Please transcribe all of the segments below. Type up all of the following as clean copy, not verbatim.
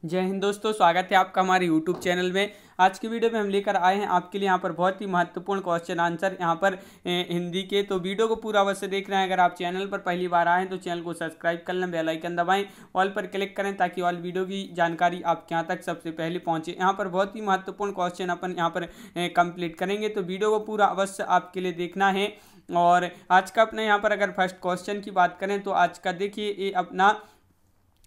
जय हिंद दोस्तों, स्वागत है आपका हमारे YouTube चैनल में। आज की वीडियो में हम लेकर आए हैं आपके लिए यहाँ पर बहुत ही महत्वपूर्ण क्वेश्चन आंसर यहाँ पर हिंदी के। तो वीडियो को पूरा अवश्य देख रहे हैं। अगर आप चैनल पर पहली बार आए हैं तो चैनल को सब्सक्राइब कर लें, बेल आइकन दबाएं, ऑल पर क्लिक करें ताकि ऑल वीडियो की जानकारी आपके यहाँ तक सबसे पहले पहुँचे। यहाँ पर बहुत ही महत्वपूर्ण क्वेश्चन अपन यहाँ पर कंप्लीट करेंगे, तो वीडियो को पूरा अवश्य आपके लिए देखना है। और आज का अपने यहाँ पर अगर फर्स्ट क्वेश्चन की बात करें तो आज का देखिए ये अपना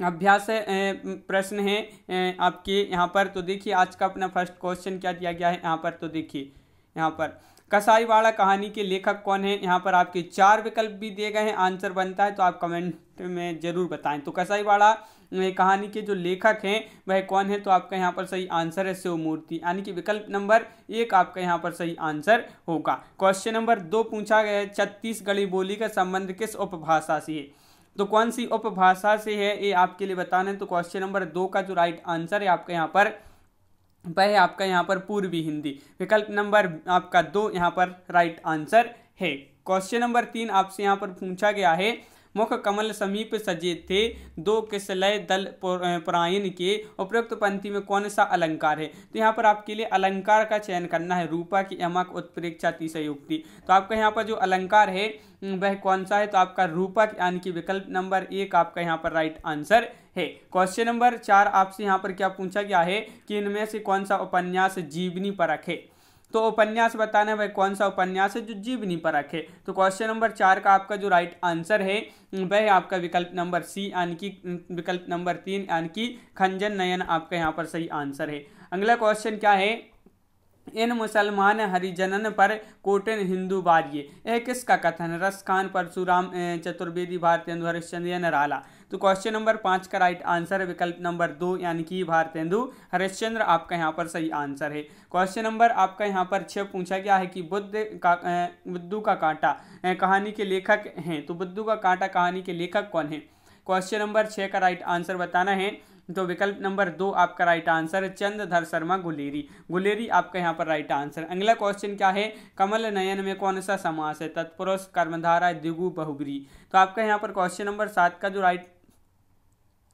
अभ्यास प्रश्न है आपके यहाँ पर। तो देखिए आज का अपना फर्स्ट क्वेश्चन क्या दिया गया है यहाँ पर। तो देखिए यहाँ पर कसाईवाड़ा कहानी के लेखक कौन है। यहाँ पर आपके 4 विकल्प भी दिए गए हैं, आंसर बनता है तो आप कमेंट में जरूर बताएं। तो कसाईवाड़ा कहानी के जो लेखक हैं वह कौन है, तो आपका यहाँ पर सही आंसर है शिव मूर्ति, यानी कि विकल्प नंबर 1 आपका यहाँ पर सही आंसर होगा। क्वेश्चन नंबर 2 पूछा गया है, छत्तीसगढ़ी बोली का संबंध किस उपभाषा से है। तो कौन सी उपभाषा से है ये आपके लिए बताना है। तो क्वेश्चन नंबर 2 का जो राइट आंसर है आपका यहाँ पर वह है आपका यहाँ पर पूर्वी हिंदी, विकल्प नंबर आपका 2 यहाँ पर राइट आंसर है। क्वेश्चन नंबर 3 आपसे यहाँ पर पूछा गया है, मुख कमल समीप सजे थे दो किसलय दल परायण के उपयुक्त पंक्ति में कौन सा अलंकार है। तो यहाँ पर आपके लिए अलंकार का चयन करना है, रूपा की यमक उत्प्रेक्षा अतिशयोक्ति। तो आपका यहाँ पर जो अलंकार है वह कौन सा है, तो आपका रूपक, यानी कि विकल्प नंबर 1 आपका यहाँ पर राइट आंसर है। क्वेश्चन नंबर 4 आपसे यहाँ पर क्या पूछा गया है कि इनमें से कौन सा उपन्यास जीवनी परक है। तो उपन्यास बताना है वह कौन सा उपन्यास है जो जीवनी परक है। तो क्वेश्चन नंबर 4 का आपका जो राइट आंसर है वह आपका विकल्प नंबर सी, यानी कि विकल्प नंबर 3 यानी कि खंजन नयन आपका यहाँ पर सही आंसर है। अगला क्वेश्चन क्या है, इन मुसलमान हरिजनन पर कोटिन हिंदू बारिये, यह किसका कथन, रसखान, परशुराम, चतुर्वेदी, भारतेंदु, हरिश्चंद्र या नराला। तो क्वेश्चन नंबर 5 का राइट आंसर है विकल्प नंबर 2 यानी कि भारतेंदु हरिश्चंद्र आपका यहाँ पर सही आंसर है। क्वेश्चन नंबर आपका यहाँ पर 6 पूछा गया है कि बुद्धू का कांटा कहानी के लेखक हैं। तो बुद्धू का कांटा कहानी के लेखक कौन है। क्वेश्चन नंबर 6 का राइट आंसर बताना है, तो विकल्प नंबर 2 आपका राइट आंसर है चंद्रधर शर्मा गुलेरी, गुलेरी आपका यहाँ पर राइट आंसर। अगला क्वेश्चन क्या है, कमल नयन में कौन सा समास है, तत्पुरुष, कर्मधारा, द्विगु, बहुब्री। तो आपका यहाँ पर क्वेश्चन नंबर 7 का जो राइट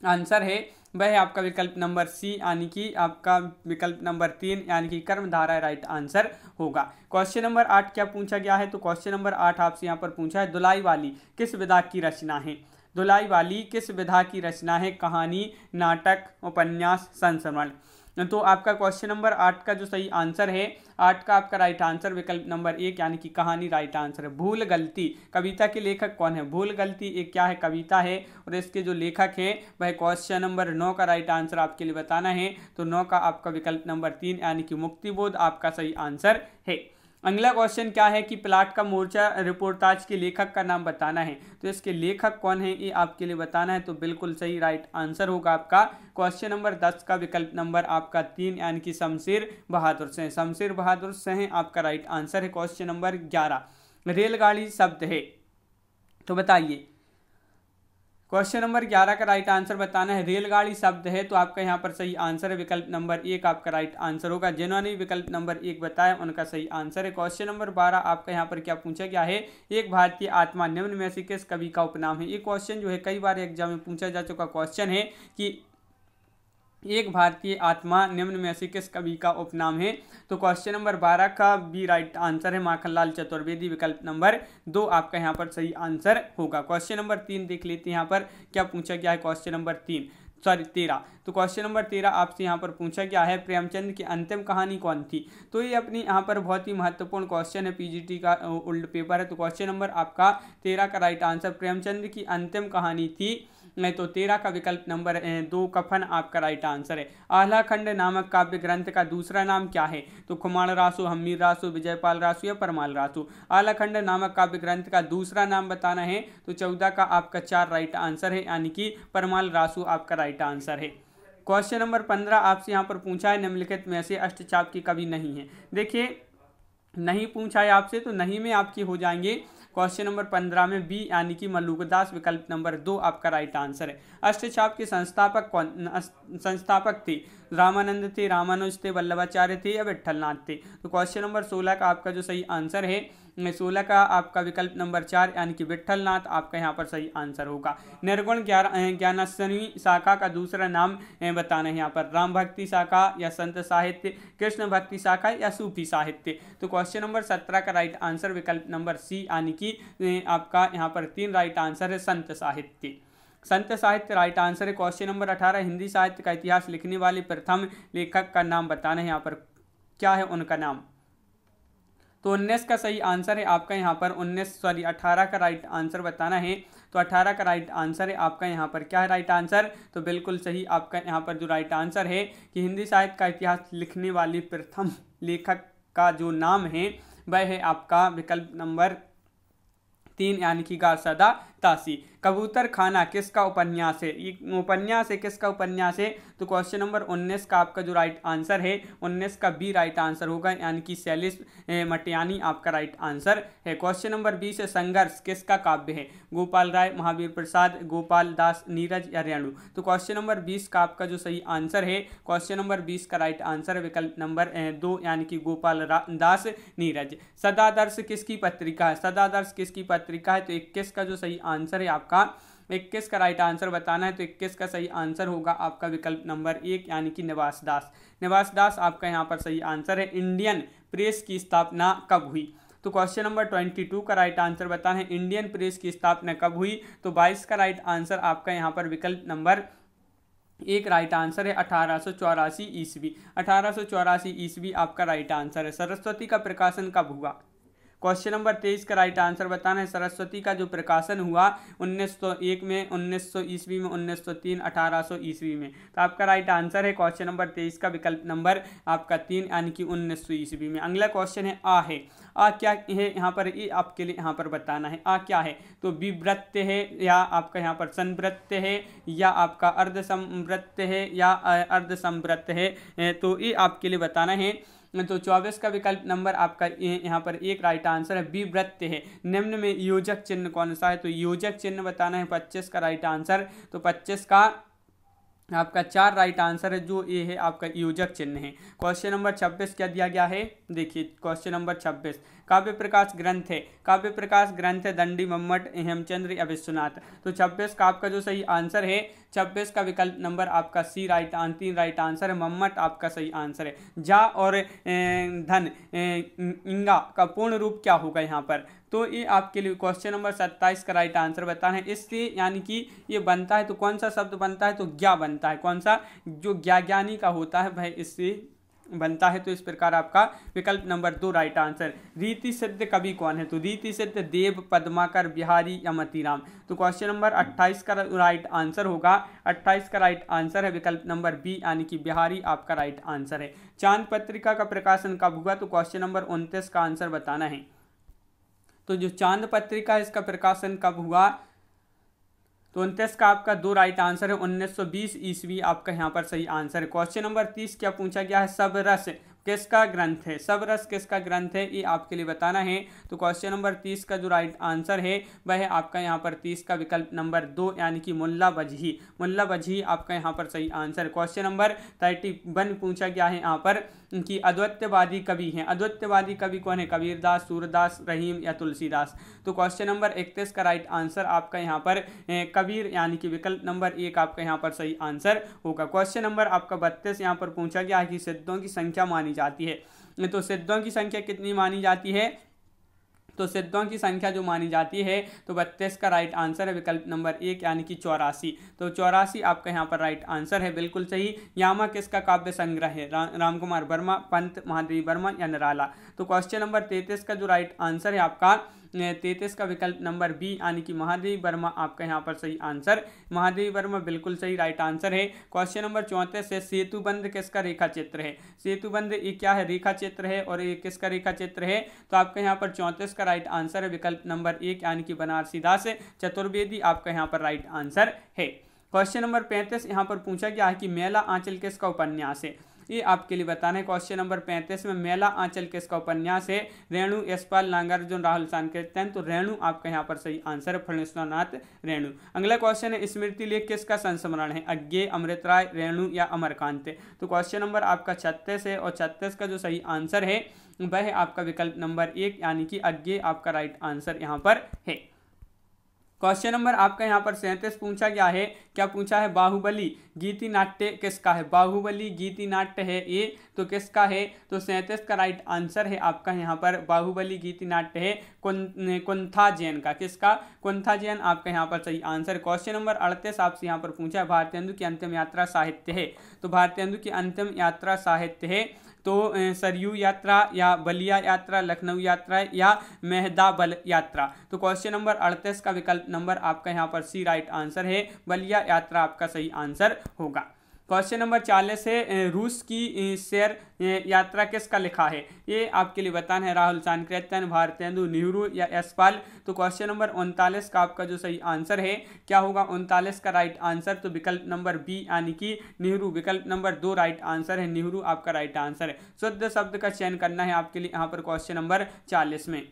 आंसर है वह है आपका विकल्प नंबर सी, यानी कि आपका विकल्प नंबर 3 यानी कि कर्मधारा राइट आंसर होगा। क्वेश्चन नंबर 8 क्या पूछा गया है, तो क्वेश्चन नंबर 8 आपसे यहाँ पर पूछा है, दुलाई वाली किस विधा की रचना है। दुलाई वाली किस विधा की रचना है, कहानी, नाटक, उपन्यास, संस्मरण। तो आपका क्वेश्चन नंबर 8 का जो सही आंसर है, 8 का आपका राइट आंसर विकल्प नंबर 1 यानी कि कहानी राइट आंसर है। भूल गलती कविता के लेखक कौन है। भूल गलती एक क्या है, कविता है, और इसके जो लेखक हैं वह क्वेश्चन नंबर 9 का राइट आंसर आपके लिए बताना है। तो 9 का आपका विकल्प नंबर 3 यानी कि मुक्तिबोध आपका सही आंसर है। अगला क्वेश्चन क्या है कि प्लाट का मोर्चा रिपोर्टाज के लेखक का नाम बताना है। तो इसके लेखक कौन है ये आपके लिए बताना है। तो बिल्कुल सही राइट आंसर होगा आपका क्वेश्चन नंबर 10 का विकल्प नंबर आपका 3 यानी कि शमशेर बहादुर सिंह, शमशेर बहादुर सिंह आपका राइट आंसर है। क्वेश्चन नंबर 11 रेलगाड़ी शब्द है, तो बताइए। क्वेश्चन नंबर 11 का राइट आंसर बताना है, रेलगाड़ी शब्द है, तो आपका यहाँ पर सही आंसर है विकल्प नंबर 1 आपका राइट आंसर होगा। जिन्होंने विकल्प नंबर 1 बताया उनका सही आंसर है। क्वेश्चन नंबर 12 आपका यहाँ पर क्या पूछा गया है, एक भारतीय आत्मा निम्न में से किस कवि का उपनाम है। ये क्वेश्चन जो है कई बार एग्जाम में पूछा जा चुका क्वेश्चन है कि एक भारतीय आत्मा निम्न में से किस कवि का उपनाम है। तो क्वेश्चन नंबर 12 का भी राइट आंसर है माखनलाल चतुर्वेदी, विकल्प नंबर 2 आपका यहाँ पर सही आंसर होगा। क्वेश्चन नंबर 3 देख लेते हैं यहाँ पर क्या पूछा गया है। क्वेश्चन नंबर 13, तो क्वेश्चन नंबर 13 आपसे यहाँ पर पूछा गया है, प्रेमचंद की अंतिम कहानी कौन थी। तो ये अपनी यहाँ पर बहुत ही महत्वपूर्ण क्वेश्चन है, पीजीटी का ओल्ड पेपर है। तो क्वेश्चन नंबर आपका 13 का राइट आंसर प्रेमचंद की अंतिम कहानी थी। तो 13 का विकल्प नंबर 2 कफन आपका राइट आंसर है। आह्लाखंड नामक काव्य ग्रंथ का दूसरा नाम क्या है। तो खुमाण रासु, हम्मीर रासु, विजयपाल रासु या परमाल रासु। आह्लाखंड नामक काव्य ग्रंथ का दूसरा नाम बताना है। तो 14 का आपका 4 राइट आंसर है, यानी कि परमाल रासु आपका राइट आंसर है। क्वेश्चन नंबर 15 आपसे यहाँ पर पूछा है, निम्नलिखित में से अष्टचाप की कवि नहीं है। देखिए नहीं पूछा है आपसे, तो नहीं में आपकी हो जाएंगे क्वेश्चन नंबर 15 में बी यानी कि मल्लुकदास, विकल्प नंबर 2 आपका राइट आंसर है। अष्टचाप के संस्थापक थे, रामानंद थे, रामानुज थे, वल्लभाचार्य थे या विट्ठलनाथ थे। तो क्वेश्चन नंबर 16 का आपका जो सही आंसर है 16 का आपका विकल्प नंबर 4 यानी कि विट्ठल नाथ आपका यहाँ पर सही आंसर होगा। निर्गुण ज्ञानाश्रवी शाखा का दूसरा नाम बताना है यहाँ पर, राम भक्ति शाखा या संत साहित्य, कृष्ण भक्ति शाखा या सूफी साहित्य। तो क्वेश्चन नंबर 17 का राइट आंसर विकल्प नंबर सी यानी कि आपका यहाँ पर 3 राइट आंसर है संत साहित्य। संत साहित्य राइट आंसर है। क्वेश्चन नंबर 18 हिंदी साहित्य का इतिहास लिखने वाले प्रथम लेखक का नाम बताना है यहाँ पर, क्या है उनका नाम। तो 19 का सही आंसर है आपका यहाँ पर 18 का राइट आंसर बताना है। तो 18 का राइट आंसर है आपका यहाँ पर, क्या है राइट आंसर, तो बिल्कुल सही आपका यहाँ पर जो राइट आंसर है कि हिंदी साहित्य का इतिहास लिखने वाली प्रथम लेखक का जो नाम है वह है आपका विकल्प नंबर 3 यानी कि गारसादा तासी। कबूतर खाना किसका उपन्यास है, ये उपन्यास है, किसका उपन्यास है। तो क्वेश्चन नंबर 19 का आपका जो राइट आंसर है 19 का बी राइट आंसर होगा यानी कि शैलेश मटियानी आपका राइट आंसर है। क्वेश्चन नंबर 20 है संघर्ष किसका काव्य है, गोपाल राय, महावीर प्रसाद, गोपाल दास, नीरज या रेणु। तो क्वेश्चन नंबर 20 का आपका जो सही आंसर है, क्वेश्चन नंबर 20 का राइट आंसर है विकल्प नंबर 2 यानी कि गोपाल दास, नीरज। सदादर्श किसकी पत्रिका है, सदादर्श किसकी पत्रिका है। तो 21 का जो सही आंसर है आपका 21 का राइट आंसर बताना है। तो 21 का सही आंसर होगा आपका विकल्प नंबर 1 यानी कि निवास दास। निवास दास आपका यहाँ पर सही आंसर है। इंडियन प्रेस की स्थापना कब हुई। तो क्वेश्चन नंबर 22 का राइट आंसर बताना है इंडियन प्रेस की स्थापना कब हुई। तो 22 का राइट आंसर आपका यहाँ पर विकल्प नंबर 1 राइट आंसर है 1884 ईस्वी। 1884 ईस्वी आपका राइट आंसर है। सरस्वती का प्रकाशन कब हुआ। क्वेश्चन नंबर 23 का राइट आंसर बताना है सरस्वती का जो प्रकाशन हुआ 1901 में, 1900 ईस्वी में, 1903, 1800 ईस्वी में। तो आपका राइट आंसर है क्वेश्चन नंबर 23 का विकल्प नंबर आपका 3 यानी कि 1900 ईस्वी में। अगला क्वेश्चन है आ है। आ क्या है यहाँ पर, ये आपके लिए यहाँ पर बताना है आ क्या है। तो विवृत्य है या आपका यहाँ पर संवृत्य है या आपका अर्धसंवृत्य है या अर्धसंवृत्य है। तो ये आपके लिए बताना है। तो 24 का विकल्प नंबर आपका यहाँ पर 1 राइट आंसर है विवृत्य है। निम्न में योजक चिन्ह कौन सा है। तो योजक चिन्ह बताना है 25 का राइट आंसर। तो 25 का आपका 4 राइट आंसर है जो ये है आपका योजक चिन्ह है। क्वेश्चन नंबर 26 क्या दिया गया है, देखिए क्वेश्चन नंबर 26 काव्य प्रकाश ग्रंथ है। काव्य प्रकाश ग्रंथ है दंडी मम्मट, हेमचंद्र या विश्वनाथ। तो 26 का आपका जो सही आंसर है 26 का विकल्प नंबर आपका सी राइट 3 राइट आंसर है। मम्मट आपका सही आंसर है। जा और धन इंगा का पूर्ण रूप क्या होगा यहाँ पर। तो ये आपके लिए क्वेश्चन नंबर 27 का राइट आंसर बताना है। इससे यानी कि ये बनता है तो कौन सा शब्द बनता है, तो ज्ञा बनता है। कौन सा, जो ज्ञानी का होता है वह इससे बनता है। तो इस प्रकार आपका विकल्प नंबर 2 राइट आंसर। रीति सिद्ध कवि कौन है। तो रीति सिद्ध देव, पद्माकर, बिहारी या मतीराम। तो क्वेश्चन नंबर 28 का राइट आंसर होगा 28 का राइट आंसर है विकल्प नंबर बी यानी कि बिहारी आपका राइट आंसर है। चांद पत्रिका का प्रकाशन कब हुआ। तो क्वेश्चन नंबर 29 का आंसर बताना है। तो जो चांद पत्रिका इसका प्रकाशन कब हुआ। तो 29 का आपका 2 राइट आंसर है। 1920 ईस्वी आपका यहाँ पर सही आंसर है। क्वेश्चन नंबर 30 क्या पूछा गया है, सब रस किसका ग्रंथ है। सब रस किसका ग्रंथ है ये आपके लिए बताना है। तो क्वेश्चन नंबर 30 का जो राइट आंसर है वह है आपका यहाँ पर 30 का विकल्प नंबर 2 यानी कि मुल्ला वजही। मुल्ला वजही आपका यहाँ पर सही आंसर। क्वेश्चन नंबर 31 पूछा गया है यहाँ पर कि अद्वैतवादी कवि हैं। अद्वैतवादी कवि कौन है, कबीरदास, सूरदास, रहीम या तुलसीदास। तो क्वेश्चन नंबर 31 का राइट आंसर आपका यहाँ पर कबीर यानी कि विकल्प नंबर 1 आपका यहाँ पर सही आंसर होगा। क्वेश्चन नंबर आपका 32 यहाँ पर पूछा गया है कि सिद्धों की संख्या मानी जाती है। तो सिद्धों की संख्या कितनी मानी जाती है। तो सिद्धों की संख्या जो मानी जाती है तो 32 का राइट आंसर है विकल्प नंबर 1 यानी कि 84। तो 84 आपका यहाँ पर राइट आंसर है बिल्कुल सही। यामा किसका काव्य संग्रह है, राम कुमार वर्मा, पंत, महादेवी वर्मा या निराला। तो क्वेश्चन नंबर 33 का जो राइट आंसर है आपका 33 का विकल्प नंबर बी यानी कि महादेवी वर्मा आपका यहाँ पर सही आंसर। महादेवी वर्मा बिल्कुल सही राइट आंसर है। क्वेश्चन नंबर 34 है सेतुबंध किसका रेखा चित्र है। सेतुबंध ये क्या है, रेखा चित्र है और ये किसका रेखा चित्र है। तो आपका यहाँ पर 34 का राइट आंसर है विकल्प नंबर 1 यानी कि बनारसीदास चतुर्वेदी आपका यहाँ पर राइट आंसर है। क्वेश्चन नंबर 35 यहाँ पर पूछा गया है कि मेला आंचल किसका उपन्यास है। ये आपके लिए बताना है। क्वेश्चन नंबर 35 में मेला आंचल किसका उपन्यास है? रेणु, यशपाल, नागार्जुन, राहुल सांकृत्यन। तो रेणु आपका यहाँ पर सही आंसर है, फणीश्वरनाथ रेणु। अगला क्वेश्चन है स्मृति लेख किसका संस्मरण है? अज्ञे, अमृत राय, रेणु या अमरकांत। तो क्वेश्चन नंबर आपका 36 है और 36 का जो सही आंसर है वह है आपका विकल्प नंबर 1 यानी कि अज्ञे आपका राइट आंसर यहाँ पर है। क्वेश्चन नंबर आपका यहाँ पर 37 पूछा गया है। क्या पूछा है? बाहुबली गीति नाट्य किसका है? बाहुबली गीति नाट्य है ये तो किसका है? तो 37 का राइट आंसर है आपका यहाँ पर बाहुबली गीति नाट्य है कुंथा जैन का। किसका? कुंथा जैन आपका यहाँ पर सही आंसर। क्वेश्चन नंबर 38 आपसे यहाँ पर पूछा है भारतेंदु की अंतिम यात्रा साहित्य है। तो भारतेंदु की अंतिम यात्रा साहित्य है तो सरयू यात्रा या बलिया यात्रा, लखनऊ यात्रा या मेहदाबल यात्रा। तो क्वेश्चन नंबर 38 का विकल्प नंबर आपका यहाँ पर सी राइट आंसर है, बलिया यात्रा आपका सही आंसर होगा। क्वेश्चन नंबर 40 है रूस की सैर यात्रा किसका लिखा है? ये आपके लिए बताना है राहुल सांकृत्यन, भारतेंदु, नेहरू या यशपाल। तो क्वेश्चन नंबर 39 का आपका जो सही आंसर है क्या होगा? 39 का राइट आंसर तो विकल्प नंबर बी यानी कि नेहरू। विकल्प नंबर 2 राइट आंसर है, नेहरू आपका राइट आंसर है। शुद्ध शब्द का चयन करना है आपके लिए यहाँ पर क्वेश्चन नंबर 40 में।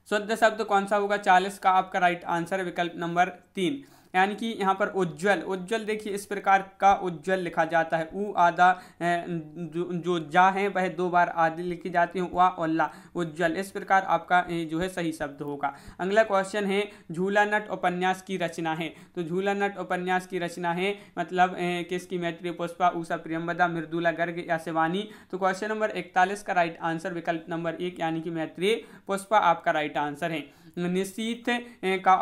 शुद्ध शब्द कौन सा होगा? 40 का आपका राइट आंसर है विकल्प नंबर 3 यानी कि यहाँ पर उज्ज्वल। उज्ज्वल देखिए इस प्रकार का उज्ज्वल लिखा जाता है। ऊ आदा जो जा है वह 2 बार आदि लिखी जाती है, वा और ला, उज्ज्वल। इस प्रकार आपका जो है सही शब्द होगा। अगला क्वेश्चन है झूला नट उपन्यास की रचना है। तो झूला नट उपन्यास की रचना है मतलब किसकी? मैत्रेय पुष्पा, उषा प्रियंवदा, मृदुला गर्ग या शिवानी। तो क्वेश्चन नंबर 41 का राइट आंसर विकल्प नंबर 1 यानी कि मैत्रेय पुष्पा आपका राइट आंसर है। निशीथ का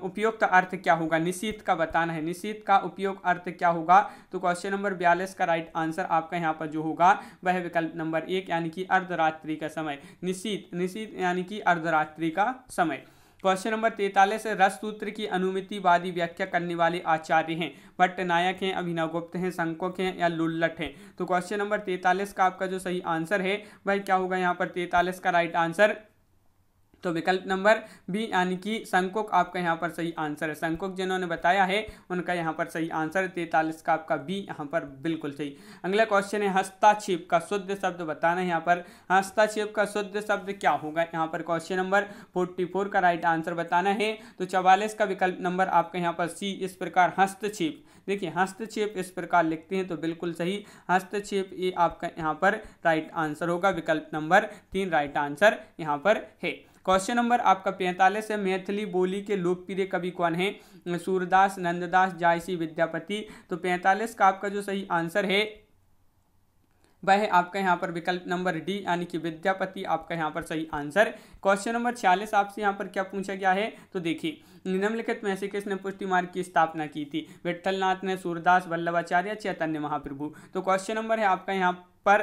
उपयुक्त अर्थ क्या होगा? निशीथ का बताना है, निशीथ का उपयोग अर्थ क्या होगा? तो क्वेश्चन नंबर 42 का राइट आंसर आपका यहाँ पर जो होगा वह विकल्प नंबर 1 यानी कि अर्धरात्रि का समय। निशीथ, निशीथ यानी कि अर्धरात्रि का समय। क्वेश्चन नंबर 43 रस सूत्र की अनुमितिवादी व्याख्या करने वाले आचार्य हैं? भट्टनायक हैं, अभिनवगुप्त हैं, संकोक हैं या लुल्लट हैं। तो क्वेश्चन नंबर 43 का आपका जो सही आंसर है वह क्या होगा? यहाँ पर 43 का राइट आंसर तो विकल्प नंबर बी यानी कि संकोक आपका यहाँ पर सही आंसर है। संकोक जिन्होंने बताया है उनका यहाँ पर सही आंसर 43 का आपका बी यहाँ पर बिल्कुल सही। अगला क्वेश्चन है हस्तक्षेप का शुद्ध शब्द बताना है। यहाँ पर हस्तक्षेप का शुद्ध शब्द क्या होगा? यहाँ पर क्वेश्चन नंबर 44 का राइट आंसर बताना है। तो 44 का विकल्प नंबर आपका यहाँ पर सी इस प्रकार हस्तक्षेप। देखिए हस्तक्षेप इस प्रकार लिखते हैं तो बिल्कुल सही हस्तक्षेप ये आपका यहाँ पर राइट आंसर होगा। विकल्प नंबर 3 राइट आंसर यहाँ पर है। क्वेश्चन नंबर आपका 45 है मैथिली बोली के लोकप्रिय कवि कौन है? सूरदास, नंददास, जायसी, विद्यापति। तो 45 का आपका जो सही आंसर है वह है आपका यहाँ पर विकल्प नंबर डी यानी कि विद्यापति आपका यहाँ पर सही आंसर। क्वेश्चन नंबर 46 आपसे यहाँ पर क्या पूछा गया है? तो देखिए निम्नलिखित में से किसने पुष्टि मार्ग की स्थापना की थी? विट्ठलनाथ ने, सूरदास, वल्लभाचार्य, चैतन्य महाप्रभु। तो क्वेश्चन नंबर है आपका यहाँ पर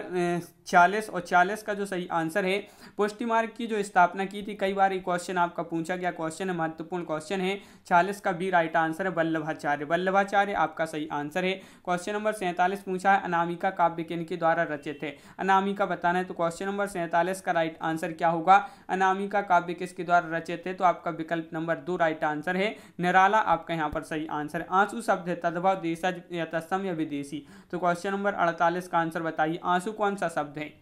46 और 40 का जो सही आंसर है पुष्टि मार्ग की जो स्थापना की थी। कई बार ये क्वेश्चन आपका पूछा गया क्वेश्चन है, महत्वपूर्ण क्वेश्चन है। 40 का बी राइट आंसर है वल्लभाचार्य। वल्लभाचार्य आपका सही आंसर है। क्वेश्चन नंबर 47 पूछा है अनामिका काव्य किनके द्वारा रचित है? अनामिका बताना है। तो क्वेश्चन नंबर 47 का राइट आंसर क्या होगा? अनामिका काव्य किसके द्वारा रचित है? तो आपका विकल्प नंबर 2 राइट आंसर है, निराला आपका यहाँ पर सही आंसर है। आंसू शब्द है तद्भव, देशज या तत्सम या विदेशी। तो क्वेश्चन नंबर 48 का आंसर बताइए आंसू कौन सा शब्द है?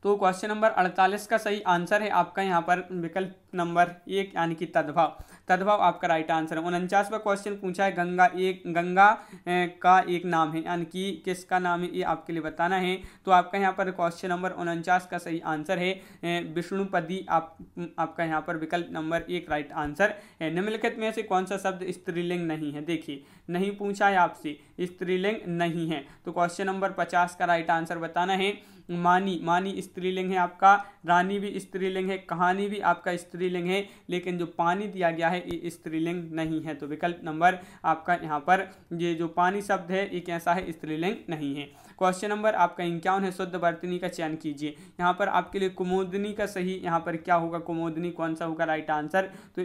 तो क्वेश्चन नंबर 48 का सही आंसर है आपका यहाँ पर विकल्प नंबर 1 यानी कि तद्भव। तद्भव आपका राइट आंसर है। 49वां क्वेश्चन पूछा है गंगा का एक नाम है यानी कि किसका नाम है ये आपके लिए बताना है। तो आपका यहाँ पर क्वेश्चन नंबर 49 का सही आंसर है विष्णुपदी आपका यहाँ पर विकल्प नंबर 1 राइट आंसर है। निम्नलिखित में से कौन सा शब्द स्त्रीलिंग नहीं है? देखिए नहीं पूछा है आपसे, स्त्रीलिंग नहीं है। तो क्वेश्चन नंबर 50 का राइट आंसर बताना है मानी। मानी स्त्रीलिंग है आपका, रानी भी स्त्रीलिंग है, कहानी भी आपका स्त्रीलिंग है, लेकिन जो पानी दिया गया है ये स्त्रीलिंग नहीं है। तो विकल्प नंबर आपका यहाँ पर ये जो पानी शब्द है ये कैसा है? स्त्रीलिंग नहीं है। क्वेश्चन नंबर आपका 51 है शुद्ध वर्तनी का चयन कीजिए। यहाँ पर आपके लिए कुमोदनी का सही यहाँ पर क्या होगा? कुमोदनी कौन सा होगा राइट आंसर? तो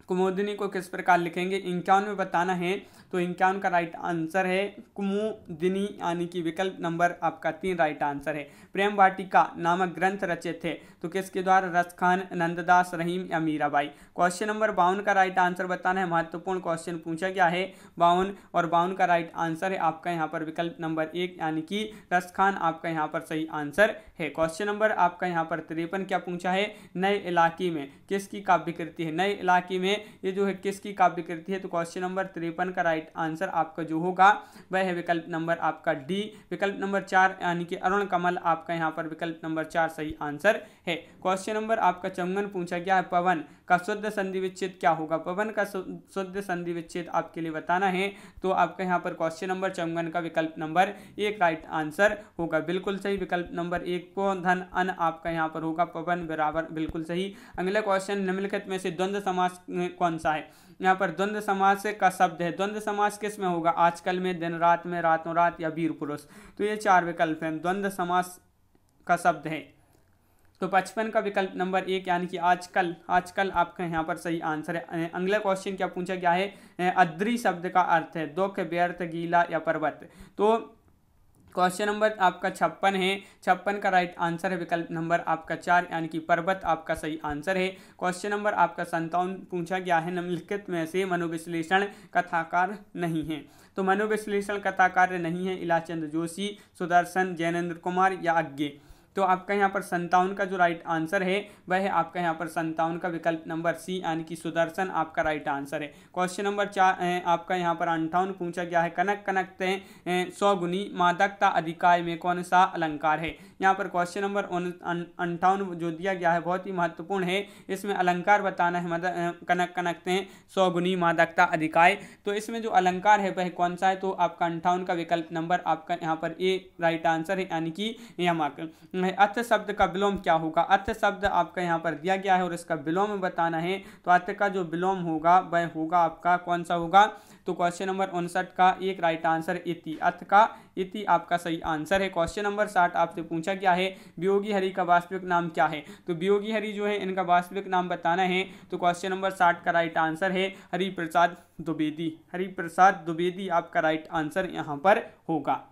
कुमुदिनी को किस प्रकार लिखेंगे 51 में बताना है। तो 51 का राइट आंसर है कुमुदिनी, यानी कि विकल्प नंबर आपका 3 राइट आंसर है। प्रेम वाटिका नामक ग्रंथ रचे थे तो किसके द्वारा, रसखान, नंददास, रहीम या मीराबाई। क्वेश्चन नंबर 52 का राइट आंसर बताना है। महत्वपूर्ण क्वेश्चन पूछा गया है 52, और 52 का राइट आंसर है आपका यहाँ पर विकल्प नंबर 1, यानी कि रसखान आपका यहाँ पर सही आंसर है। क्वेश्चन नंबर आपका यहाँ पर 53 क्या पूछा है, नए इलाके में किसकी काव्य कृति है। नए इलाके में ये जो है किसकी काव्य कृति है, तो क्वेश्चन नंबर 53 का राइट आंसर आपका जो होगा वह है विकल्प नंबर आपका डी, विकल्प नंबर 4, यानी कि अरुण कमल आपका यहाँ पर विकल्प नंबर 4 सही आंसर है। क्वेश्चन नंबर आपका 54 पूछा गया है पवन का शुद्ध संधि विच्छेद क्या होगा। पवन का शुद्ध संधि विच्छेद आपके लिए बताना है, तो आपका यहाँ पर क्वेश्चन नंबर 54 का विकल्प नंबर 1 राइट आंसर होगा, बिल्कुल सही। विकल्प नंबर 1 को धन अन आपका यहाँ पर होगा, पवन बराबर बिल्कुल सही। अगला क्वेश्चन, निम्नलिखित में से द्वंद्व समास कौन सा है। यहाँ पर द्वंद्व समास का शब्द है, द्वंद्व समास किस में होगा, आजकल में, दिन रात में, रातों रात या वीर पुरुष। तो ये 4 विकल्प हैं, द्वंद्व समास का शब्द है। तो 55 का विकल्प नंबर 1, यानी कि आजकल, आजकल आपका यहाँ पर सही आंसर है। अगला क्वेश्चन क्या पूछा गया है, अद्री शब्द का अर्थ है दुख, व्यर्थ, गीला या पर्वत। तो क्वेश्चन नंबर आपका 56 है, 56 का राइट आंसर है विकल्प नंबर आपका 4, यानी कि पर्वत आपका सही आंसर है। क्वेश्चन नंबर आपका 57 पूछा गया है, निम्नलिखित में से मनोविश्लेषण कथाकार नहीं है। तो मनोविश्लेषण कथाकार नहीं है इलाचंद जोशी, सुदर्शन, जैनेन्द्र कुमार या अज्ञे। तो आपका यहाँ पर 57 का जो राइट आंसर है वह है आपका यहाँ पर 57 का विकल्प नंबर सी, यानी कि सुदर्शन आपका राइट आंसर है। क्वेश्चन नंबर 4 आपका यहाँ पर 58 पूछा गया है, कनक कनकते 100 गुनी मादकता अधिकाय में कौन सा अलंकार है। यहाँ पर क्वेश्चन नंबर 58 जो दिया गया है बहुत ही महत्वपूर्ण है, इसमें अलंकार बताना है। कनक कनकते 100 गुनी मादकता अधिकाय, तो इसमें जो अलंकार है वह कौन सा है, तो आपका 58 का विकल्प नंबर आपका यहाँ पर ए राइट आंसर है, यानी कि यमक। अर्थ शब्द का विलोम क्या होगा, अर्थ शब्द आपका यहाँ पर दिया गया है और इसका विलोम बताना है। तो अर्थ का जो विलोम होगा वह होगा आपका कौन सा होगा, तो क्वेश्चन नंबर 59 का 1 राइट आंसर इति, अर्थ का इति आपका सही आंसर है। क्वेश्चन नंबर 60 आपसे पूछा गया है, वियोगी हरि का वास्तविक नाम क्या है। तो वियोगी हरि जो है इनका वास्तविक नाम बताना है। तो क्वेश्चन नंबर 60 का राइट आंसर है हरिप्रसाद द्विवेदी, हरिप्रसाद द्विवेदी आपका राइट आंसर यहाँ पर होगा।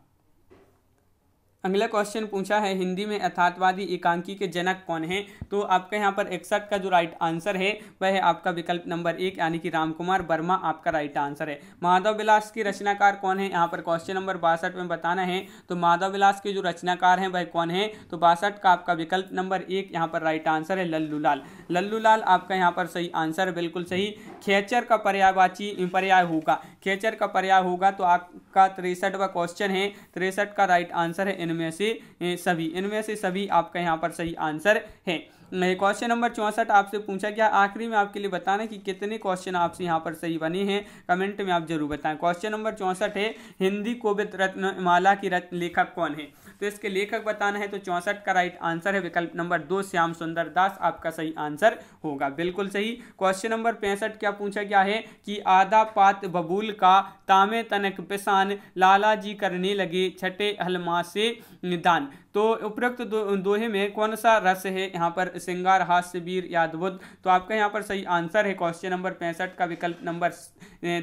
अगला क्वेश्चन पूछा है, हिंदी में यथार्थवादी एकांकी के जनक कौन है। तो आपका यहाँ पर 61 का जो राइट आंसर है वह है आपका विकल्प नंबर 1, यानी कि रामकुमार वर्मा आपका राइट आंसर है। माधव विलास के रचनाकार कौन है, यहाँ पर क्वेश्चन नंबर 62 में बताना है। तो माधव विलास के जो रचनाकार हैं वह कौन है, तो 62 का आपका विकल्प नंबर 1 यहाँ पर राइट आंसर है लल्लूलाल, लल्लूलाल आपका यहाँ पर सही आंसर है, बिल्कुल सही। खेचर का पर्यायवाची पर्याय होगा, खेचर का पर्याय होगा, तो आपका 63वां क्वेश्चन है, 63 का राइट आंसर है इनमें से सभी आपका यहाँ पर सही आंसर है। क्वेश्चन नंबर 64 आपसे पूछा गया, आखिरी में आपके लिए बताना कि कितने क्वेश्चन आपसे यहाँ पर सही बने हैं, कमेंट में आप जरूर बताएं। क्वेश्चन नंबर 64 है, हिंदी कोविद रत्नमाला की लेखक कौन है। तो इसके लेखक बताना है। तो 64 का राइट आंसर है विकल्प नंबर 2 श्याम सुंदर दास आपका सही आंसर होगा, बिल्कुल सही। क्वेश्चन नंबर 65 क्या पूछा गया है कि आधा पात बबूल का तामे तनक पिसान लाला जी करने लगे छठे हलमा से निदान। तो उपरोक्त दोहे में कौन सा रस है, यहाँ पर श्रृंगार, हास्य, वीर या अद्भुत। तो आपका यहाँ पर सही आंसर है क्वेश्चन नंबर 65 का विकल्प नंबर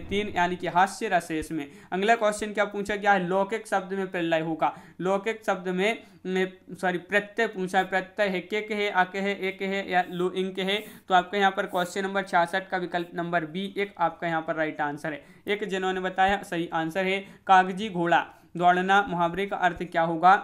3 यानी कि हास्य रस है इसमें। अगला क्वेश्चन क्या पूछा गया है, लौकिक शब्द में प्रलय होगा। लौकिक शब्द में प्रत्यय पूछा है, प्रत्यय है के है, आके है, एक है या लो इंक है। तो आपका यहाँ पर क्वेश्चन नंबर 66 का विकल्प नंबर बी एक आपका यहाँ पर राइट आंसर है। एक जिन्होंने बताया सही आंसर है कागजी घोड़ा दौड़ना, मुहावरे का अर्थ क्या होगा,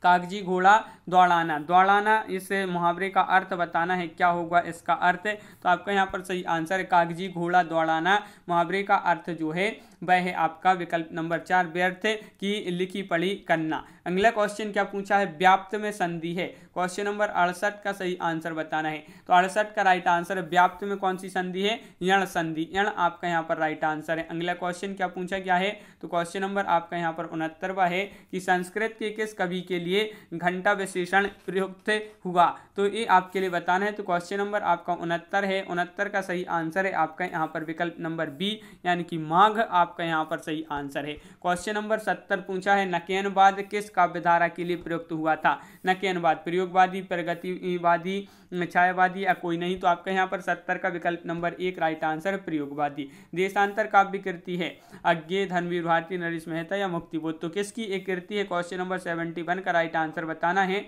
कागजी घोड़ा दौड़ाना, दौड़ाना इस मुहावरे का अर्थ बताना है क्या होगा इसका अर्थ। तो आपका यहाँ पर सही आंसर है कागजी घोड़ा दौड़ाना, मुहावरे का अर्थ जो है वह है आपका विकल्प नंबर 4 व्यर्थ की लिखी पढ़ी करना। अगला क्वेश्चन क्या पूछा है, व्याप्त में संधि है। क्वेश्चन नंबर 68 का सही आंसर बताना है। तो 68 का राइट आंसर है व्याप्त में कौन सी संधि है, यण संधि, यण आपका यहाँ पर राइट आंसर है। अगला क्वेश्चन क्या पूछा गया है, तो क्वेश्चन नंबर आपका यहाँ पर 69वां है कि संस्कृत के किस कवि के लिए घंटा विशेषण प्रयुक्त हुआ? तो ये आपके लिए बताना है। तो क्वेश्चन नंबर आपका 69 है। 69 का सही आंसर है आपका यहाँ पर विकल्प नंबर बी यानी कि माघ आपका यहाँ पर सही आंसर है। क्वेश्चन नंबर 70 पूछा है नकेनवाद किस काव्यधारा के लिए प्रयुक्त हुआ था? नकेनवाद प्रयोगवादी, प्रगतिवादी, छायावादी या कोई नहीं? तो आपका यहाँ पर 70 का विकल्प नंबर 1 राइट आंसर प्रयोगवादी। देशांतर काव्य कृति है अज्ञेय, धर्मवीर भारती, नरेश मेहता या मुक्तिबोध? तो किसकी एक कृति है? क्वेश्चन नंबर 71 का राइट आंसर बताना है।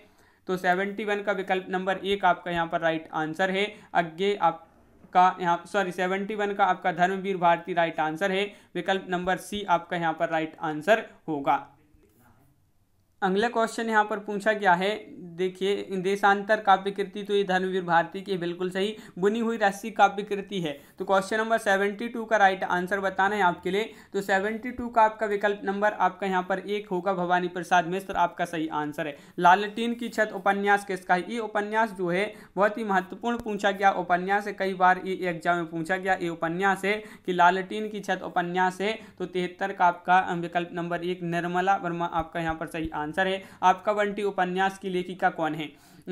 तो 71 का विकल्प नंबर 1 आपका यहाँ पर राइट आंसर है। अज्ञेय आपका यहाँ 71 का आपका धर्मवीर भारती राइट आंसर है। विकल्प नंबर सी आपका यहाँ पर राइट आंसर होगा। अगला क्वेश्चन यहाँ पर पूछा गया है, देखिए देशांतर काव्य कृति, तो ये धर्मवीर भारती की बिल्कुल सही। बुनी हुई रस्सी काव्य कृति है। तो क्वेश्चन नंबर 72 का राइट आंसर बताना है आपके लिए। तो 72 का आपका विकल्प नंबर आपका यहाँ पर 1 होगा, भवानी प्रसाद मिश्र आपका सही आंसर है। लालटेन की छत उपन्यास किसका है? ये उपन्यास जो है बहुत ही महत्वपूर्ण पूछा गया उपन्यास है, कई बार ये एग्जाम में पूछा गया। ये उपन्यास है कि लालटेन की छत उपन्यास है। तो 73 का आपका विकल्प नंबर 1 निर्मला वर्मा आपका यहाँ पर सही आंसर है। आपका बंटी उपन्यास की लेखिका कौन है?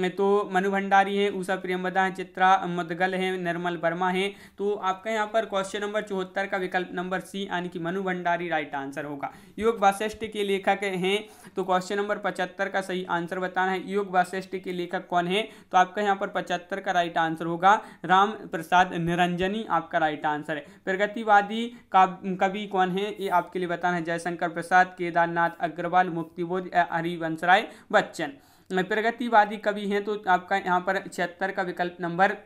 तो मनु भंडारी है, उषा प्रियंवदा है, चित्रा मुदगल है, निर्मल वर्मा है। तो आपका यहाँ पर क्वेश्चन नंबर 74 का विकल्प नंबर सी यानी कि मनु भंडारी राइट आंसर होगा। योग वासिष्ठ के लेखक हैं। तो क्वेश्चन नंबर 75 का सही आंसर बताना है। योग वासिष्ठ के लेखक कौन है? तो आपका यहाँ पर 75 का राइट आंसर होगा राम प्रसाद निरंजनी आपका राइट आंसर है। प्रगतिवादी कवि कौन है? ये आपके लिए बताना है। जयशंकर प्रसाद, केदारनाथ अग्रवाल, मुक्तिबोध या हरिवंशराय बच्चन? प्रगतिवादी कवि हैं तो आपका यहाँ पर 76 का विकल्प नंबर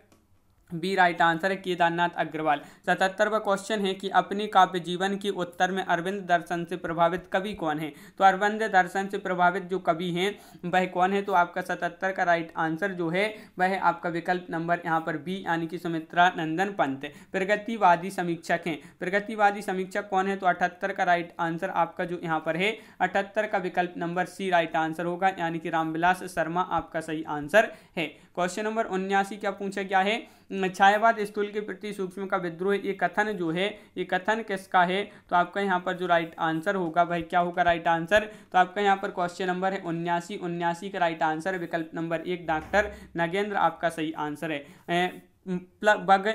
बी राइट आंसर है, केदारनाथ अग्रवाल। 77वां क्वेश्चन है कि अपने काव्य जीवन के उत्तर में अरविंद दर्शन से प्रभावित कवि कौन है? तो अरविंद दर्शन से प्रभावित जो कवि हैं वह कौन है? तो आपका 77 का राइट आंसर जो है वह आपका विकल्प नंबर यहाँ पर बी यानी कि सुमित्रा नंदन पंत। प्रगतिवादी समीक्षक हैं। प्रगतिवादी समीक्षक कौन है? तो 78 का राइट आंसर आपका जो यहाँ पर है 78 का विकल्प नंबर सी राइट आंसर होगा यानी कि रामविलास शर्मा आपका सही आंसर है। क्वेश्चन नंबर 79 क्या पूछा गया है? छायावाद स्थूल के प्रति सूक्ष्म का विद्रोह, ये कथन जो है ये कथन किसका है? तो आपका यहाँ पर जो राइट आंसर होगा वह क्या होगा राइट आंसर? तो आपका यहाँ पर क्वेश्चन नंबर है 79 का राइट आंसर है विकल्प नंबर 1 डॉक्टर नगेंद्र आपका सही आंसर है। प्लबग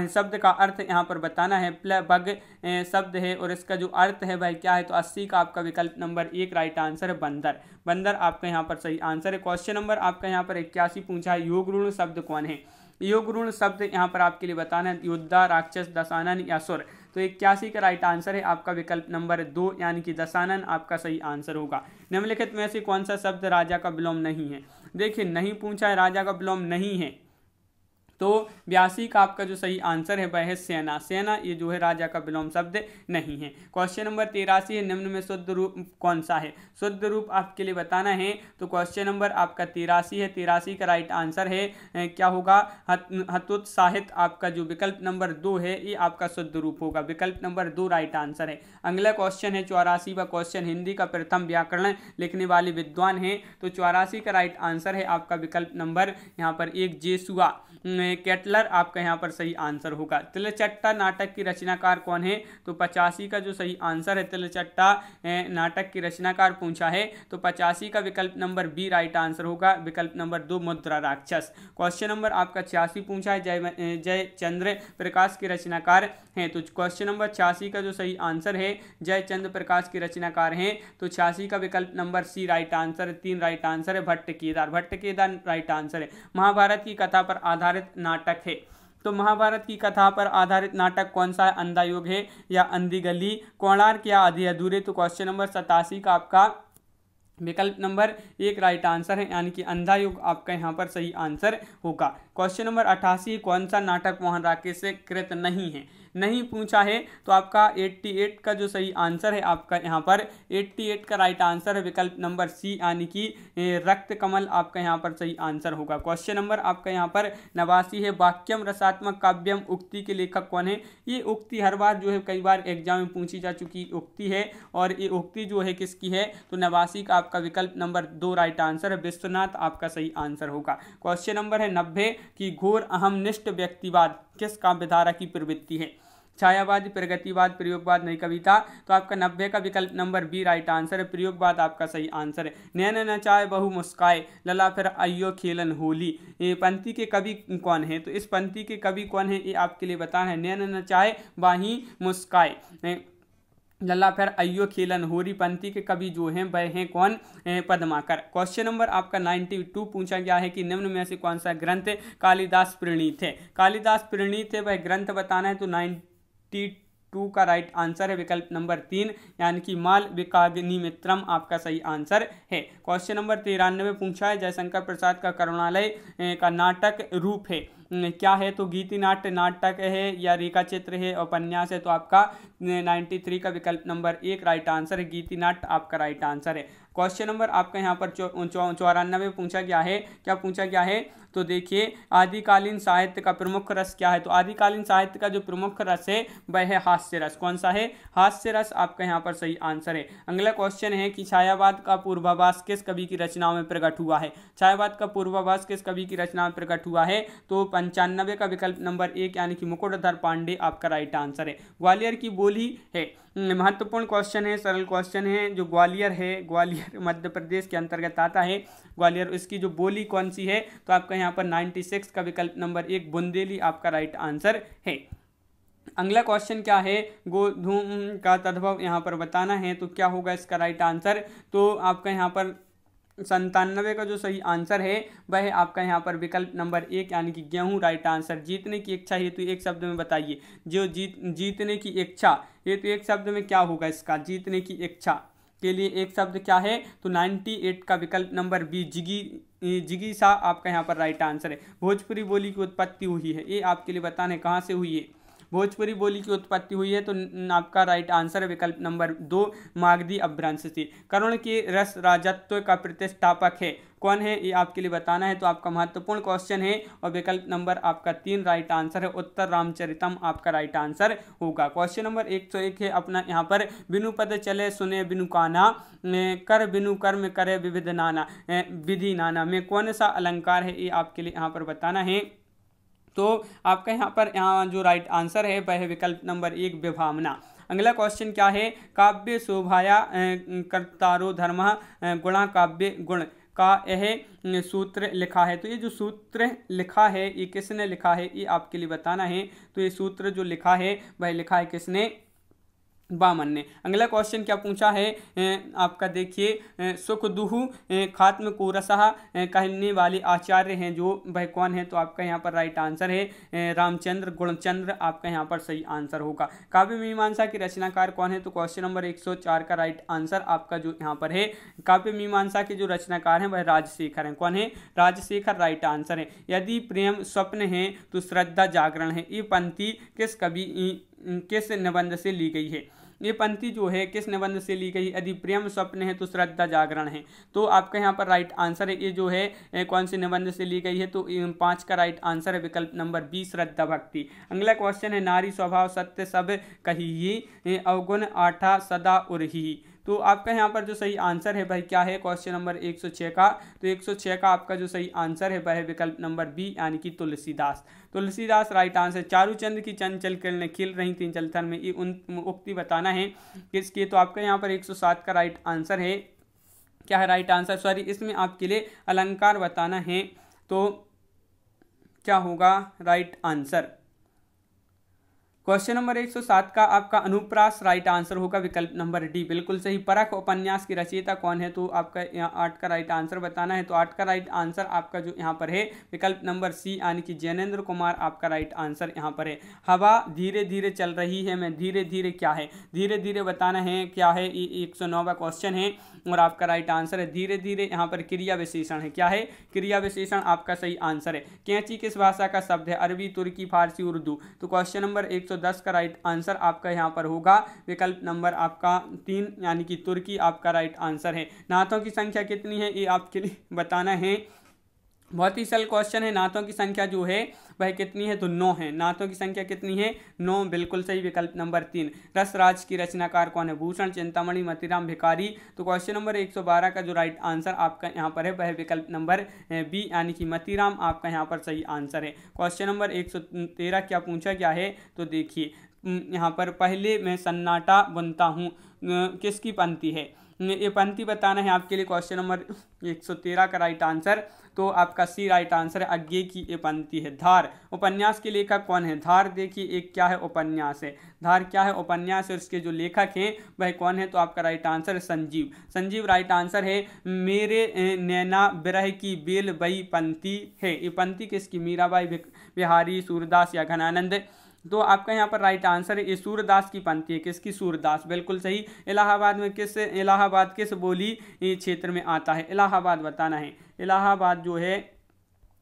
शब्द का अर्थ यहाँ पर बताना है। प्लबग शब्द है और इसका जो अर्थ है वह क्या है? तो 80 का आपका विकल्प नंबर 1 राइट आंसर है बंदर। बंदर आपका यहाँ पर सही आंसर है। क्वेश्चन नंबर आपका यहाँ पर 81 पूछा है योगऋण शब्द कौन है? योगऋण शब्द यहाँ पर आपके लिए बताना है योद्धा, राक्षस, दशानन या सुर? तो 81 का राइट आंसर है आपका विकल्प नंबर 2 यानी कि दशानन आपका सही आंसर होगा। निम्नलिखित में से कौन सा शब्द राजा का विलोम नहीं है? देखिए नहीं पूछा है, राजा का विलोम नहीं है। तो 82 का आपका जो सही आंसर है वह है सेना। सेना ये जो है राजा का विलोम शब्द नहीं है। क्वेश्चन नंबर 83 है निम्न में शुद्ध रूप कौन सा है? शुद्ध रूप आपके लिए बताना है। तो क्वेश्चन नंबर आपका 83 है। 83 का राइट आंसर है क्या होगा? हतोत्साहित आपका जो विकल्प नंबर 2 है ये आपका शुद्ध रूप होगा। विकल्प नंबर 2 राइट आंसर है। अगला क्वेश्चन है 84वां क्वेश्चन, हिंदी का प्रथम व्याकरण लिखने वाले विद्वान हैं। तो 84 का राइट आंसर है आपका विकल्प नंबर यहाँ पर 1 जेसुआ केटलर आपका यहाँ पर सही आंसर होगा। तिलचट्टा नाटक की रचनाकार कौन है? तो 85 का जो सही आंसर है तिलचट्टा नाटक की रचनाकार पूछा है तो 85 का विकल्प नंबर बी राइट आंसर होगा। विकल्प नंबर 2 मुद्रा राक्षस। क्वेश्चन नंबर आपका 86 पूछा है जयचंद्र प्रकाश के रचनाकार हैं। तो क्वेश्चन नंबर 86 का जो सही आंसर है जयचंद्र प्रकाश के रचनाकार हैं। तो 86 का विकल्प नंबर सी राइट आंसर है। 3 राइट आंसर है भट्ट केदार। भट्ट केदार राइट आंसर है। महाभारत की कथा पर आधारित नाटक है। तो महाभारत की कथा पर आधारित नाटक कौन सा है? अंधा युग है या अंधी गली, कोणार्क या आधे अधूरे? तो क्वेश्चन नंबर 87 का आपका विकल्प नंबर 1 राइट आंसर है यानी कि अंधा युग आपका यहाँ पर सही आंसर होगा। क्वेश्चन नंबर 88 कौन सा नाटक मोहन राकेश से कृत नहीं है? नहीं पूछा है तो आपका 88 का जो सही आंसर है आपका यहाँ पर 88 का राइट आंसर है विकल्प नंबर सी यानी कि रक्त कमल आपका यहाँ पर सही आंसर होगा। क्वेश्चन नंबर आपका यहाँ पर 89 है वाक्यम रसात्मक काव्यम उक्ति के लेखक कौन है? ये उक्ति हर बार जो है कई बार एग्जाम में पूछी जा चुकी उक्ति है और ये उक्ति जो है किसकी है? तो 89 का आपका विकल्प नंबर 2 राइट आंसर है विश्वनाथ आपका सही आंसर होगा। क्वेश्चन नंबर है 90 की घोर अहमनिष्ठ व्यक्तिवाद किस काव्यधारा की प्रवृत्ति है? छायावाद, प्रगतिवाद, प्रयोगवाद, नई कविता, तो आपका 90 का विकल्प नंबर बी राइट आंसर है, प्रयोगवाद आपका सही आंसर है। नैन नचाए बहु मुस्काए, लला फिर आइयो खेलन होली, ये पंक्ति के कवि कौन है? तो इस पंक्ति के कवि कौन है ये आपके लिए बताना है। नैन नचाए बाही मुस्काए, लल्ला फिर अयो खेलन होरी पंक्ति के कवि जो हैं वह हैं कौन? पद्माकर। क्वेश्चन नंबर आपका 92 पूछा गया है कि निम्न में से कौन सा ग्रंथ कालिदास प्रणीत है? कालिदास प्रणीत है वह ग्रंथ बताना है, तो 92 का राइट आंसर है विकल्प नंबर 3 यानी कि मालविकाग्निमित्रम आपका सही आंसर है। क्वेश्चन नंबर 93 पूछा है जयशंकर प्रसाद का करुणालय का नाटक रूप है क्या है? तो गीति नाट्य नाटक है या रेखा चित्र है और उपन्यास है? तो आपका 93 का विकल्प नंबर 1 राइट आंसर है, गीति नाट्य आपका राइट आंसर है। क्वेश्चन नंबर आपका यहाँ पर 94 पूछा गया है। क्या पूछा गया है? तो देखिए आदिकालीन साहित्य का प्रमुख रस क्या है? तो आदिकालीन साहित्य का जो प्रमुख रस है वह है हास्य रस। कौन सा है? हास्य रस आपका यहाँ पर सही आंसर है। अगला क्वेश्चन है कि छायावाद का पूर्वाभास किस कवि की रचनाओं में प्रकट हुआ है? छायावाद का पूर्वाभास किस कवि की रचना में प्रकट हुआ है? तो 95 का विकल्प नंबर 1 यानी कि मुकुटधर पांडे आपका राइट आंसर है। ग्वालियर की बोली है, महत्वपूर्ण क्वेश्चन है, सरल क्वेश्चन है। जो ग्वालियर है, ग्वालियर मध्य प्रदेश के अंतर्गत आता है ग्वालियर, इसकी जो बोली कौन सी है? तो आपका यहाँ पर 96 का विकल्प नंबर 1 बुंदेली आपका राइट आंसर है। अगला क्वेश्चन क्या है? गोधूम का तद्भव यहाँ पर बताना है, तो क्या होगा इसका राइट आंसर? तो आपका यहाँ पर 97 का जो सही आंसर है वह है आपका यहाँ पर विकल्प नंबर 1 यानी कि गेहूं राइट आंसर। जीतने की इच्छा हेतु एक शब्द में बताइए। जो जीतने की इच्छा हेतु एक शब्द में क्या होगा इसका? जीतने की इच्छा के लिए एक शब्द क्या है? तो 98 का विकल्प नंबर बी जिगीसा आपका यहाँ पर राइट आंसर है। भोजपुरी बोली की उत्पत्ति हुई है, ये आपके लिए बताना है कहाँ से हुई है। भोजपुरी बोली की उत्पत्ति हुई है, तो आपका राइट आंसर है विकल्प नंबर 2 मागधी अपभ्रंश से। कर्ण के रस राजत्व का प्रतिष्ठापक है कौन है? ये आपके लिए बताना है, तो आपका महत्वपूर्ण क्वेश्चन है और विकल्प नंबर आपका 3 राइट आंसर है, उत्तर रामचरितम आपका राइट आंसर होगा। क्वेश्चन नंबर 101 है अपना यहाँ पर, बिनु पद चले सुने बिनु काना, कर बिनु कर्म करे विविध नाना विधि नाना में कौन सा अलंकार है? ये आपके लिए यहाँ पर बताना है। तो आपका यहाँ पर जो राइट आंसर है वह है विकल्प नंबर 1 विभावना। अगला क्वेश्चन क्या है? काव्य शोभाया कर्तारो धर्म गुणा काव्य गुण का यह सूत्र लिखा है। तो ये जो सूत्र लिखा है ये किसने लिखा है? ये आपके लिए बताना है। तो ये सूत्र जो लिखा है वह लिखा है किसने? वामन ने। अगला क्वेश्चन क्या पूछा है? आपका देखिए सुख दुहु खात्म कोरसहा कहने वाले आचार्य हैं जो वह कौन है? तो आपका यहाँ पर राइट आंसर है रामचंद्र गुणचंद्र आपका यहाँ पर सही आंसर होगा। काव्य मीमांसा के रचनाकार कौन है? तो क्वेश्चन नंबर 104 का राइट आंसर आपका जो यहाँ पर है काव्य मीमांसा के जो रचनाकार हैं वह राजशेखर हैं। कौन है? राजशेखर राइट आंसर है। यदि प्रेम स्वप्न है तो श्रद्धा जागरण है, ये पंक्ति किस निबंध से ली गई है? ये पंक्ति जो है किस निबंध से ली गई? यदि प्रेम स्वप्न है तो श्रद्धा जागरण है, तो आपका यहाँ पर राइट आंसर है। ये जो है कौन से निबंध से ली गई है? तो 5 का राइट आंसर है विकल्प नंबर 20 श्रद्धा भक्ति। अगला क्वेश्चन है नारी स्वभाव सत्य सब कही अवगुण आठा सदा उरही, तो आपका यहाँ पर जो सही आंसर है भाई क्या है? क्वेश्चन नंबर 106 का, तो 106 का आपका जो सही आंसर है वह है विकल्प नंबर बी यानी कि तुलसीदास। Tulsidas right answer. चारूचंद की चंचल किरणें खिल रही थी जलथल में, ये उक्ति बताना है किसकी? तो आपका यहाँ पर 107 का राइट आंसर है। क्या है राइट आंसर? सॉरी, इसमें आपके लिए अलंकार बताना है, तो क्या होगा राइट आंसर? क्वेश्चन नंबर 107 का आपका अनुप्रास राइट आंसर होगा विकल्प नंबर डी बिल्कुल सही। परख उपन्यास की रचयिता कौन है? तो आपका यहाँ 8 का राइट आंसर बताना है, तो 8 का राइट आंसर आपका जो यहाँ पर है विकल्प नंबर सी यानी कि जैनेन्द्र कुमार आपका राइट आंसर यहाँ पर है। हवा धीरे धीरे चल रही है मैं धीरे धीरे क्या है? धीरे धीरे बताना है क्या है? ये 109वां क्वेश्चन है और आपका राइट आंसर है धीरे धीरे। यहाँ पर क्रिया विशेषण है, क्या है? क्रिया विशेषण आपका सही आंसर है। कैंची किस भाषा का शब्द है? अरबी, तुर्की, फारसी, उर्दू, तो क्वेश्चन नंबर 110 का राइट आंसर आपका यहाँ पर होगा विकल्प नंबर आपका 3 यानी कि तुर्की आपका राइट आंसर है। नाथों की संख्या कितनी है? ये आपके लिए बताना है। बहुत ही सरल क्वेश्चन है। नाथों की संख्या जो है वह कितनी है? तो 9 है। नाथों की संख्या कितनी है? 9 बिल्कुल सही विकल्प नंबर 3। रसराज की रचनाकार कौन है? भूषण, चिंतामणि, मतीराम, भिखारी, तो क्वेश्चन नंबर 112 का जो राइट आंसर आपका यहाँ पर है वह विकल्प नंबर बी यानी कि मतीराम आपका यहाँ पर सही आंसर है। क्वेश्चन नंबर 113 क्या पूछा गया है? तो देखिए यहाँ पर पहले मैं सन्नाटा बुनता हूँ किसकी पंक्ति है? ये पंक्ति बताना है आपके लिए क्वेश्चन नंबर 113 का राइट आंसर। तो आपका सी राइट आंसर है, अज्ञे की ये पंक्ति है। धार उपन्यास के लेखक कौन है? धार देखिए एक क्या है? उपन्यास है। धार क्या है? उपन्यास है। उसके जो लेखक हैं वह कौन है? तो आपका राइट आंसर है संजीव। संजीव राइट आंसर है। मेरे नैना बिरह की बेल बई पंक्ति है। ये पंक्ति किसकी? मीराबाई, बिहारी, सूरदास या घनानंद? तो आपका यहाँ पर राइट आंसर है ये सूरदास की पंक्ति है। किसकी? सूरदास, बिल्कुल सही। इलाहाबाद किस बोली क्षेत्र में आता है? इलाहाबाद बताना है। इलाहाबाद जो है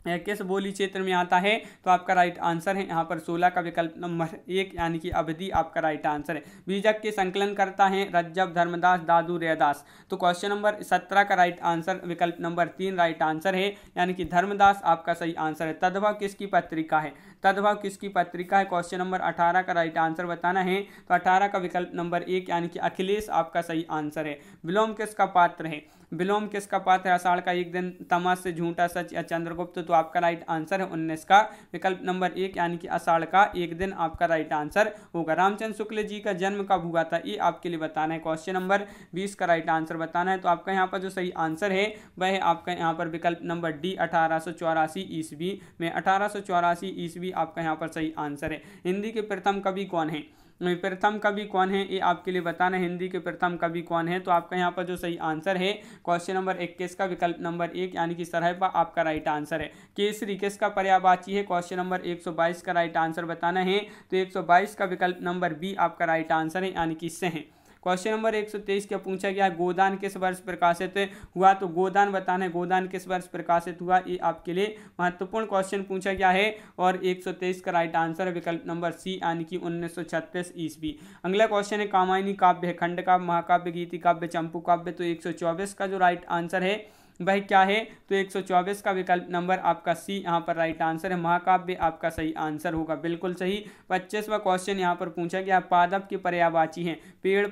किस बोली क्षेत्र में आता है? तो आपका राइट आंसर है यहाँ पर 16 का विकल्प नंबर 1 यानी कि अवधि आपका राइट आंसर है। बीजक के संकलन करता है रज्जब, धर्मदास, दादू, रैदास। तो क्वेश्चन नंबर 17 का राइट आंसर विकल्प नंबर 3 राइट आंसर है, यानी कि धर्मदास आपका सही आंसर है। तद्भव किसकी पत्रिका है? तद्भव किसकी पत्रिका है? क्वेश्चन नंबर 18 का राइट आंसर बताना है। तो 18 का विकल्प नंबर 1 यानी कि अखिलेश आपका सही आंसर है। विलोम किसका पात्र है? विलोम किसका पात्र है? आषाढ़ का एक दिन, तमस, झूठा सच या चंद्रगुप्त? तो आपका राइट आंसर है 19 का विकल्प नंबर 1 यानी कि आषाढ़ का एक दिन आपका राइट आंसर होगा। रामचंद्र शुक्ल जी का जन्म कब हुआ था? ये आपके लिए बताना है। क्वेश्चन नंबर 20 का राइट आंसर बताना है। तो आपका यहाँ पर जो सही आंसर है वह है आपका यहाँ पर विकल्प नंबर डी 1884 ईस्वी में। 1884 ईस्वी आपका यहाँ पर सही आंसर है। हिंदी के प्रथम कवि कौन है? प्रथम कवि कौन है ये आपके लिए बताना है। हिंदी के प्रथम कवि कौन है? तो आपका यहाँ पर जो सही आंसर है क्वेश्चन नंबर 21 का विकल्प नंबर 1 यानी कि सरहपा आपका राइट आंसर है। केसरी किसका पर्यायवाची है? क्वेश्चन नंबर 122 का राइट आंसर बताना है। तो 122 का विकल्प नंबर बी आपका राइट आंसर है, यानी कि से है। क्वेश्चन नंबर 123 क्या पूछा गया? गोदान किस वर्ष प्रकाशित हुआ? तो गोदान बताना है, गोदान किस वर्ष प्रकाशित हुआ? ये आपके लिए महत्वपूर्ण क्वेश्चन पूछा गया है। और 123 का राइट आंसर है विकल्प नंबर सी यानी कि 1936 ईस्वी। अगला क्वेश्चन है कामायनी काव्य है, खंड काव्य, महाकाव्य, गीति काव्य, चंपू काव्य? तो 124 का जो राइट आंसर है वह क्या है? तो 124 का विकल्प नंबर आपका सी यहाँ पर राइट आंसर है। महाकाव्य आपका सही आंसर होगा, बिल्कुल सही। 25वां क्वेश्चन यहाँ पर पूछा गया पादप के पर्यायवाची हैं पेड़,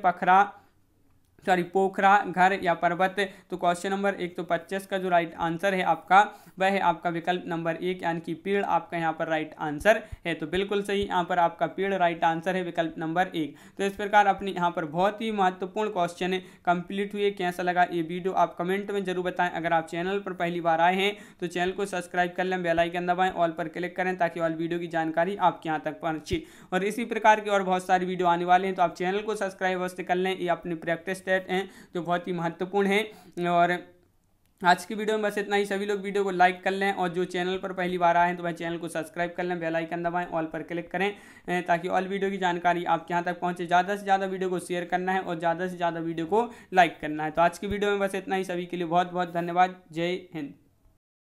पोखरा, घर या पर्वत? तो क्वेश्चन नंबर 125 का जो राइट आंसर है आपका वह है आपका विकल्प नंबर 1 यानी कि पेड़ आपका यहाँ पर राइट आंसर है। तो बिल्कुल सही यहाँ पर आपका पेड़ राइट आंसर है विकल्प नंबर 1। तो इस प्रकार अपने यहाँ पर बहुत ही महत्वपूर्ण क्वेश्चन कंप्लीट हुए। कैसा लगा ये वीडियो आप कमेंट में जरूर बताएं। अगर आप चैनल पर पहली बार आए हैं तो चैनल को सब्सक्राइब कर लें, बेल आइकन दबाएं, ऑल पर क्लिक करें ताकि ऑल वीडियो की जानकारी आपके यहाँ तक पहुँचे। और इसी प्रकार की और बहुत सारी वीडियो आने वाले हैं, तो आप चैनल को सब्सक्राइब अवश्य कर लें। ये अपनी प्रैक्टिस टेस्ट हैं जो बहुत ही महत्वपूर्ण है। और आज की वीडियो में बस इतना ही। सभी लोग वीडियो को लाइक कर लें और जो चैनल पर पहली बार आए हैं तो वह चैनल को सब्सक्राइब कर लें, बेल आइकन दबाएं, ऑल पर क्लिक करें ताकि ऑल वीडियो की जानकारी आपके यहाँ तक पहुँचे। ज़्यादा से ज़्यादा वीडियो को शेयर करना है और ज़्यादा से ज़्यादा वीडियो को लाइक करना है। तो आज की वीडियो में बस इतना ही। सभी के लिए बहुत बहुत धन्यवाद। जय हिंद।